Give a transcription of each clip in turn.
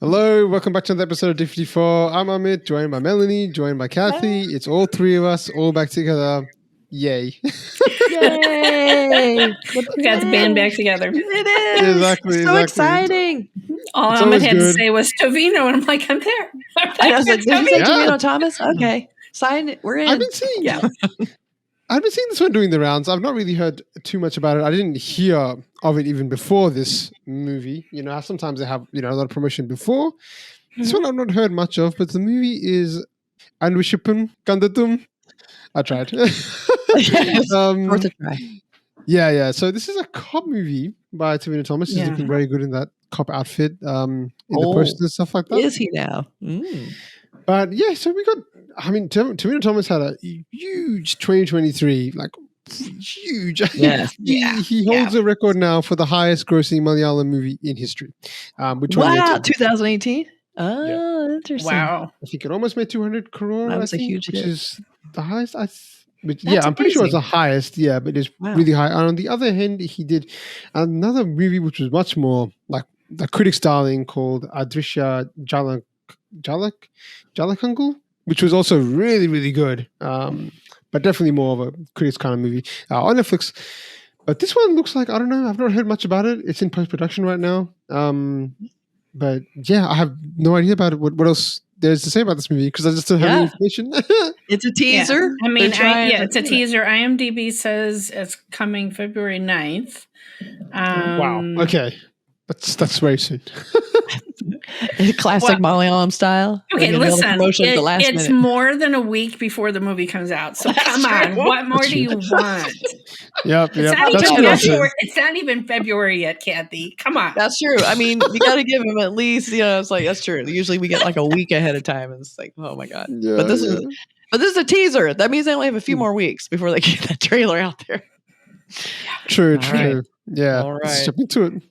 Hello, welcome back to another episode of D54. I'm Amit, joined by Melanie, joined by Kathy. It's all three of us, all back together. Yay. Yay! We got the band back together. It is. Exactly, So exactly. exciting. All It's Amit always had to good. say was Tovino, and I'm like, I'm there. I was like, did you say Yeah. Tovino Thomas? Okay. Sign it. We're in. I've been seeing this one doing the rounds. I've not really heard too much about it. I didn't hear of it even before this movie. You know, sometimes they have, a lot of promotion before. This one I've not heard much of, but the movie is Anweshippin Kandethum. I tried. Worth a try. Yeah. So this is a cop movie by Tovino Thomas. He's Yeah. looking very good in that cop outfit, in the poster and stuff like that. Is he now? Mm. But yeah, so we got, Tovino Thomas had a huge 2023, like huge. Yes. He holds a record now for the highest grossing Malayalam movie in history. With 2018. 2018? Oh, interesting. Wow. I think it almost made 200 crore. That was a huge which hit. is the highest. That's I'm pretty sure it's amazing. the highest. Yeah, but it's Wow. really high. And on the other hand, he did another movie which was much more like the critics' darling called Adrisha Jalakangul, which was also really, really good. But definitely more of a critics kind of movie on Netflix. But this one looks like, I don't know, I've not heard much about it. It's in post-production right now. But yeah, I have no idea about it. What else there's to say about this movie because I just don't have any information. It's a teaser. I mean, They're trying it's a teaser. IMDb says it's coming February 9th. Wow. Okay. That's very soon. Classic Malayalam style. Okay, They're gonna listen. promotion at the last It's minute. more than a week before the movie comes out. So come on. What more do you want? Yep. It's not That's even true. February. It's not even February yet, Kathy. Come on. That's true. I mean, you got to give him at least, it's like, that's true. Usually we get like a week ahead of time and it's like, oh my God. Yeah, But this is a teaser. That means they only have a few more weeks before they get that trailer out there. True. right. Yeah. All Let's right. jump into it.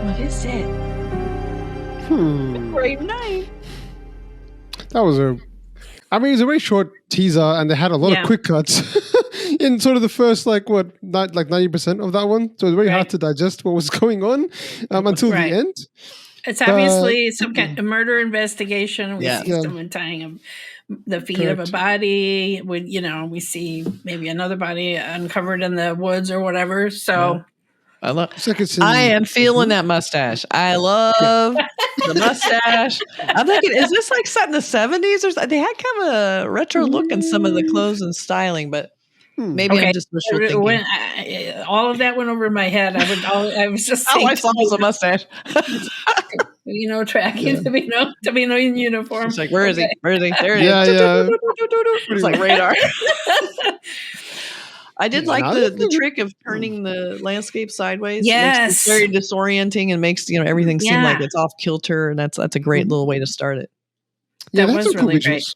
What is it? Great night. That was it's a very short teaser, and they had a lot of quick cuts in sort of the first, like 90% of that one. So it was very hard to digest what was going on until the end. It's obviously some kind of murder investigation. We see someone tying the feet of a body. We see maybe another body uncovered in the woods or whatever. So. I am feeling that mustache. I love the mustache. I'm thinking, is this like set in the 70s or something? They had kind of a retro look in some of the clothes and styling, but maybe I'm just wishful thinking. All of that went over my head. I was just all I saw was a mustache. Tracking Tovino in uniform. It's like, where is he? Where is he? There he is. Yeah. It's like radar. I did like the trick of turning the landscape sideways. Yes. It's very disorienting and makes everything seem like it's off kilter, and that's a great little way to start it. Yeah, that that's was some cool really visuals.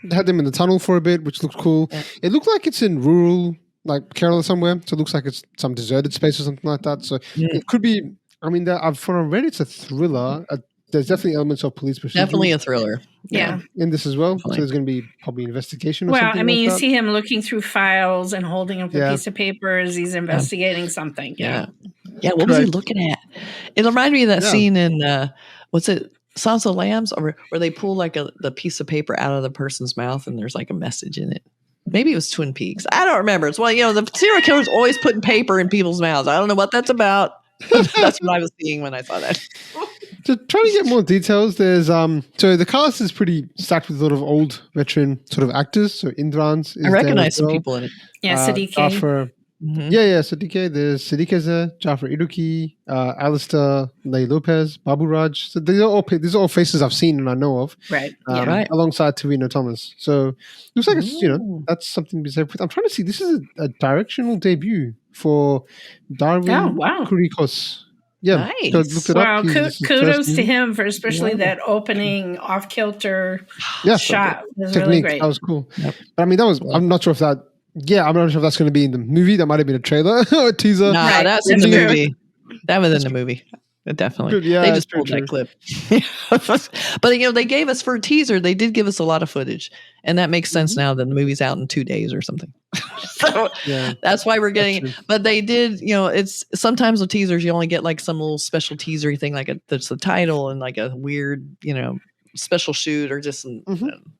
They had them in the tunnel for a bit, which looked cool. Yeah. It looked like it's in rural, like Kerala somewhere. So it looks like it's some deserted space or something like that. So it could be. I mean, from what I read, it's a thriller. There's definitely elements of police procedure. Definitely a thriller. Yeah. In this as well. Definitely. So there's going to be probably investigation or Well, something you like see him looking through files and holding up a piece of paper as he's investigating something. Yeah. What was he looking at? It reminded me of that scene in, what's it, Sons of Lambs, where they pull like the piece of paper out of the person's mouth and there's like a message in it. Maybe it was Twin Peaks. I don't remember. It's the serial killer's always putting paper in people's mouths. I don't know what that's about. That's what I was seeing when I saw that. So trying to get more details, there's so the cast is pretty stacked with a lot of old veteran sort of actors. So Indrans is I recognize there as some well. people in it. Yeah, Siddiqui. For Yeah. So DK, there's Siddiq Keza, Jafar Iduki, Alistair Lay Lopez, Babu Raj. So these are all faces I've seen and I know of. Right. Alongside Tovino Thomas. So looks like it's that's something to be said. I'm trying to see. This is a directional debut for Darwin Kuriakose. Yeah, nice. So I looked it up. Kudos to him for especially that opening off kilter shot. Was really great. That was cool. Yep. But I mean, that was. I'm not sure if that. Yeah, I'm not sure if that's going to be in the movie. That might have been a trailer or a teaser. No, that's in the movie. That was in the movie. Definitely. Good, yeah, they just pulled that clip. But they gave us for a teaser, they did give us a lot of footage. And that makes sense now that the movie's out in 2 days or something. So that's why we're getting it. But they did, it's sometimes with teasers you only get like some little special teasery thing, like that's the title and like a weird, special shoot or just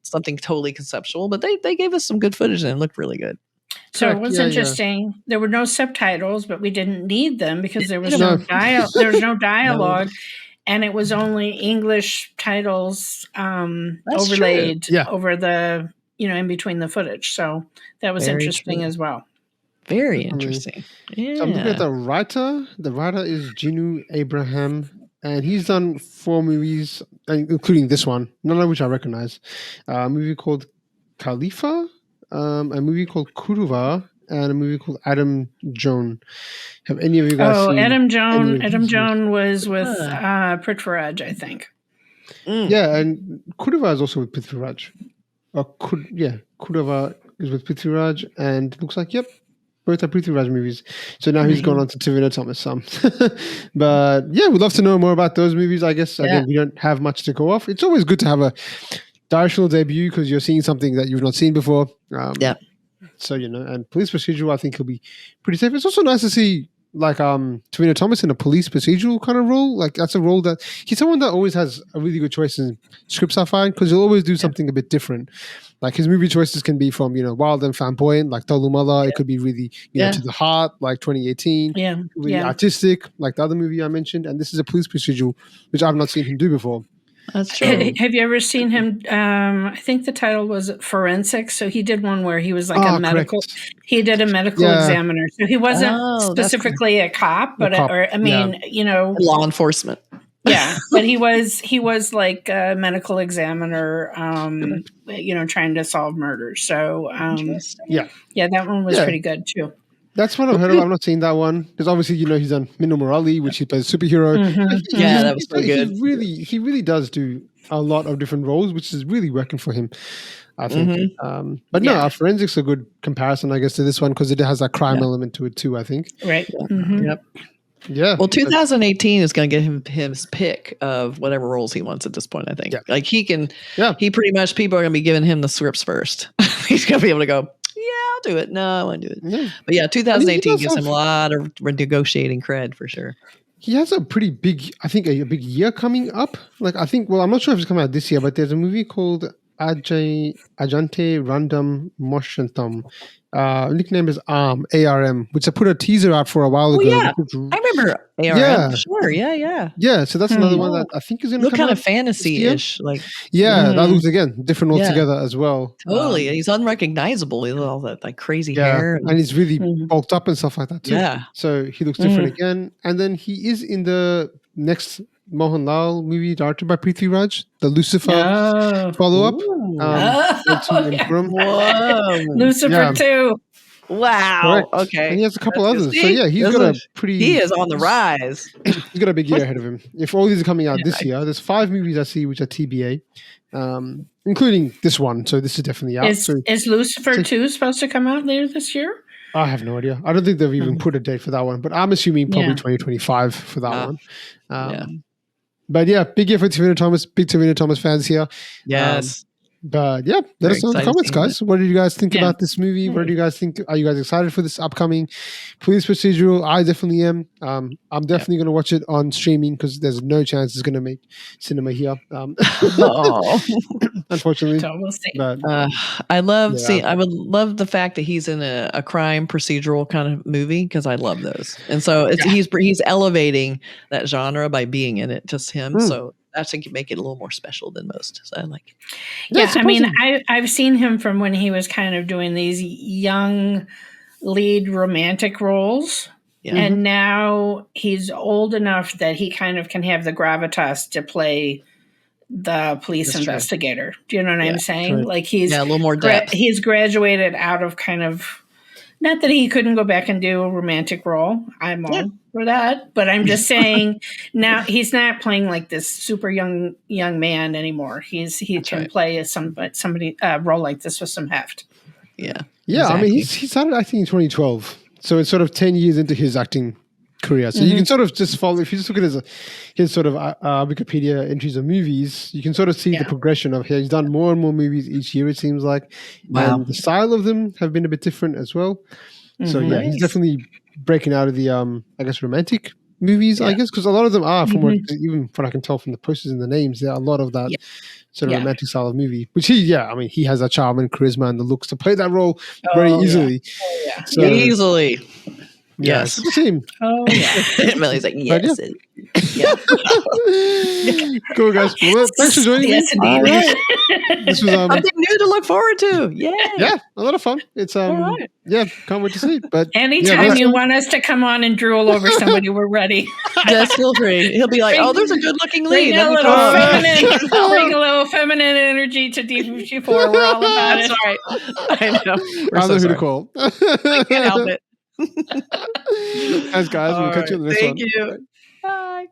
something totally conceptual. But they gave us some good footage and it looked really good. So what's interesting, there were no subtitles, but we didn't need them because there was no dialogue, and it was only English titles overlaid over the in between the footage. So that was interesting as well. Very interesting. So I'm looking at the writer. The writer is Jinu Abraham, and he's done 4 movies, including this one, none of which I recognize. A movie called Khalifa. A movie called Kuruva and a movie called Adam Joan. Have any of you guys seen? Adam Joan was with Prithviraj, I think. Yeah, and Kuruva is also with Prithviraj. Kuruva is with Prithviraj, and it looks like, both are Prithviraj movies. So now he's gone on to Tovino Thomas. But yeah, we'd love to know more about those movies, I guess. Again, we don't have much to go off. It's always good to have a directional debut because you're seeing something that you've not seen before. So and police procedural, I think he'll be pretty safe. It's also nice to see like Tovino Thomas in a police procedural kind of role. Like that's a role that he's someone that always has a really good choice in scripts, I find, because he'll always do something a bit different. Like his movie choices can be from wild and flamboyant, like Tolumala. It could be really to the heart, like 2018. Really artistic, like the other movie I mentioned. And this is a police procedural, which I've not seen him do before. That's true. Have you ever seen him? I think the title was Forensics. So he did one where he was like a medical. Correct. He did a medical examiner. So he wasn't specifically a cop, but law enforcement. Yeah, but he was like a medical examiner. Trying to solve murders. So that one was pretty good too. That's what I've heard of. I've not seen that one because obviously he's done Mino Morali, which he plays a superhero. That was so good. He really does do a lot of different roles, which is really working for him, I think. But no, our Forensics a good comparison, I guess, to this one because it has that crime element to it too, I think. Right. Yep. Yeah. Well, 2018 is going to get him his pick of whatever roles he wants at this point, I think. Yeah. Like he can, he pretty much, people are going to be giving him the scripts first. He's going to be able to go, I'll do it. No, I want to do it. Yeah. But 2018 gives him a lot of negotiating cred for sure. He has a pretty big, I think, a big year coming up. Like, I think, I'm not sure if it's coming out this year, but there's a movie called Ajante Random Moshantam. Nickname is ARM, which I put a teaser out for a while ago. I remember ARM. Yeah. Sure. Yeah. So that's another one that I think is going to come kind of fantasy-ish. Like, that looks again different altogether as well. Totally. He's unrecognizable with all that like crazy hair. And he's really bulked up and stuff like that too. Yeah. So he looks different again. And then he is in the next Mohanlal movie directed by Prithviraj, the Lucifer follow-up. Lucifer 2. Wow. Correct. Okay. And he has a couple others. So he's got a pretty... He is on the rise. He's got a big year ahead of him. If all these are coming out this year, there's 5 movies I see which are TBA, including this one. So this is definitely out. Is Lucifer 2 supposed to come out later this year? I have no idea. I don't think they've even put a date for that one, but I'm assuming probably 2025 for that one. But big year for Tovino Thomas. Big Tovino Thomas fans here. Yes. But let us know in the comments, guys. What did you guys think about this movie? What do you guys think? Are you guys excited for this upcoming police procedural? I definitely am. I'm definitely going to watch it on streaming because there's no chance it's going to make cinema here. Unfortunately. But, I love I would love the fact that he's in a crime procedural kind of movie because I love those. And so he's elevating that genre by being in it, just him. So I think you make it a little more special than most. So I like it. Yeah, I mean, I've seen him from when he was kind of doing these young lead romantic roles. Yeah. And now he's old enough that he kind of can have the gravitas to play the police investigator. True. Do you know what I'm saying? True. Like he's a little more depth. He's graduated out of kind of, not that he couldn't go back and do a romantic role. I'm all for that, but I'm just saying now he's not playing like this super young man anymore. He can play somebody role like this with some heft. Yeah. Yeah. Exactly. I mean, he started acting in 2012. So it's sort of 10 years into his acting career. So you can sort of just follow, if you just look at his sort of Wikipedia entries of movies, you can sort of see the progression of he's done more and more movies each year, it seems like. Wow. And the style of them have been a bit different as well. So he's definitely breaking out of the, I guess, romantic movies, I guess, because a lot of them are, from even what I can tell from the posters and the names, there are a lot of that sort of romantic style of movie, which he has a charm and charisma and the looks to play that role very easily. Yeah. So, easily. Yes. Good to see him. Oh, yeah. Millie's like, yes. Yeah. Cool, guys. Well, thanks for joining me. Indeed. This was something new to look forward to. Yay. Yeah, a lot of fun. It's can't wait to see it. But anytime you want us to come on and drool over somebody, we're ready. Just feel free. He'll be like, there's a good looking lead. Bring a little feminine energy to D54. We're all about it. That's right. I know. I know who to call. I can't help it. Thanks, guys. We'll catch you in the next one. Thank you. Bye.